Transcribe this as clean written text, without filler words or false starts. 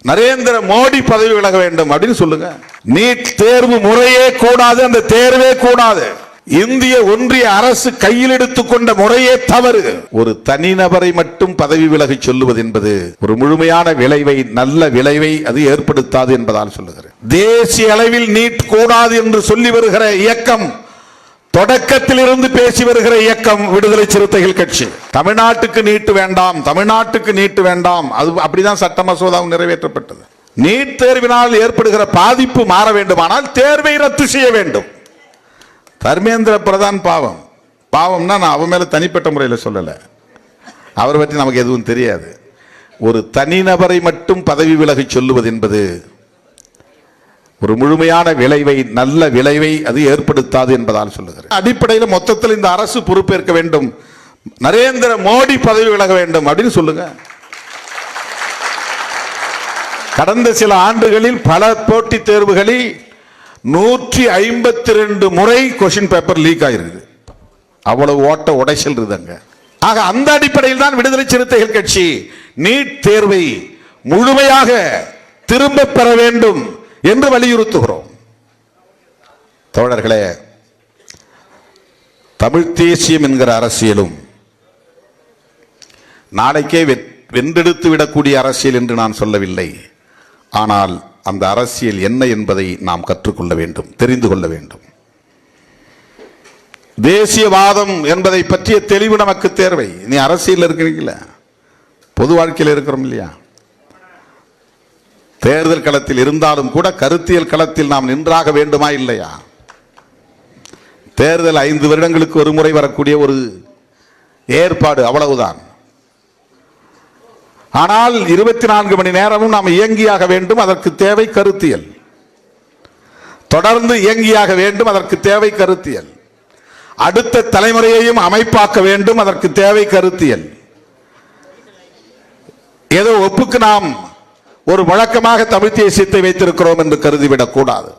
நரேந்திர மோடி பதவி விலக வேண்டும் அப்படின்னு சொல்லுங்க. நீட் தேர்வு முறையே கூடாது, அந்த தேர்வே கூடாது. இந்திய ஒன்றிய அரசு கையில் எடுத்துக்கொண்ட முறையே தவறு. ஒரு தனிநபரை மட்டும் பதவி விலகி சொல்லுவது என்பது ஒரு முழுமையான விளைவை, நல்ல விளைவை அது ஏற்படுத்தாது என்பதால் சொல்லுகிறேன். தேசிய அளவில் நீட் கூடாது என்று சொல்லி வருகிற இயக்கம், தொடக்கத்தில் இருந்து பேசி வருகிற இயக்கம் விடுதலை சிறுத்தைகள் கட்சி. தமிழ்நாட்டுக்கு நீட்டு வேண்டாம், தமிழ்நாட்டுக்கு நீட்டு வேண்டாம், அது அப்படிதான் சட்ட மசோதாவும் நிறைவேற்றப்பட்டது. நீட் தேர்வினால் ஏற்படுகிற பாதிப்பு மாற வேண்டுமானால் தேர்வை ரத்து செய்ய வேண்டும். தர்மேந்திர பிரதான் பாவம், பாவம்னா நான் அவன் மேல தனிப்பட்ட முறையில் சொல்லல, அவரை பற்றி நமக்கு எதுவும் தெரியாது. ஒரு தனிநபரை மட்டும் பதவி விலகி சொல்லுவது என்பது ஒரு முழுமையான விளைவை, நல்ல விளைவை அது ஏற்படுத்தாது என்பதால் சொல்லுகிறேன். அடிப்படையில் மொத்தத்தில் இந்த அரசு பொறுப்பேற்க வேண்டும், நரேந்திர மோடி பதவி விலக வேண்டும் அப்படின்னு சொல்லுங்க. கடந்த சில ஆண்டுகளில் பல போட்டித் தேர்வுகளில் 152 முறை கொஸ்டின் பேப்பர் லீக் ஆயிருக்கு. அவ்வளவு ஓட்ட உடைச்சல் இருக்குங்க. ஆக அந்த அடிப்படையில் தான் விடுதலை சிறுத்தைகள் கட்சி நீட் தேர்வை முழுமையாக திரும்ப பெற வேண்டும் என்று வலியுறுத்துகிறோம். தோழர்களே, தமிழ் தேசியம் என்கிற அரசியலும் நாளைக்கே வென்றெடுத்து விடக்கூடிய அரசியல் என்று நான் சொல்லவில்லை. ஆனால் அந்த அரசியல் என்ன என்பதை நாம் கற்றுக்கொள்ள வேண்டும், தெரிந்து கொள்ள வேண்டும். தேசியவாதம் என்பதை பற்றிய தெளிவு நமக்கு தேவை. நீ அரசியல் இருக்கிறீங்களா, பொது வாழ்க்கையில் இருக்கிறோம் இல்லையா? தேர்தல் களத்தில் இருந்தாலும் கூட கருத்தியல் களத்தில் நாம் நின்றாக வேண்டுமா இல்லையா? தேர்தல் 5 வருடங்களுக்கு ஒரு முறை வரக்கூடிய ஒரு ஏற்பாடு, அவ்வளவுதான். ஆனால் 24 மணி நேரமும் நாம் இயங்கியாக வேண்டும், அதற்கு தேவை கருத்தியல். தொடர்ந்து இயங்கியாக வேண்டும், அதற்கு தேவை கருத்தியல். அடுத்த தலைமுறையையும் அமைப்பாக்க வேண்டும், அதற்கு தேவை கருத்தியல். ஏதோ ஒப்புக்கு நாம் ஒரு வழக்கமாக தமிழ் தேசியத்தை வைத்திருக்கிறோம் என்று கருதிவிடக் கூடாது.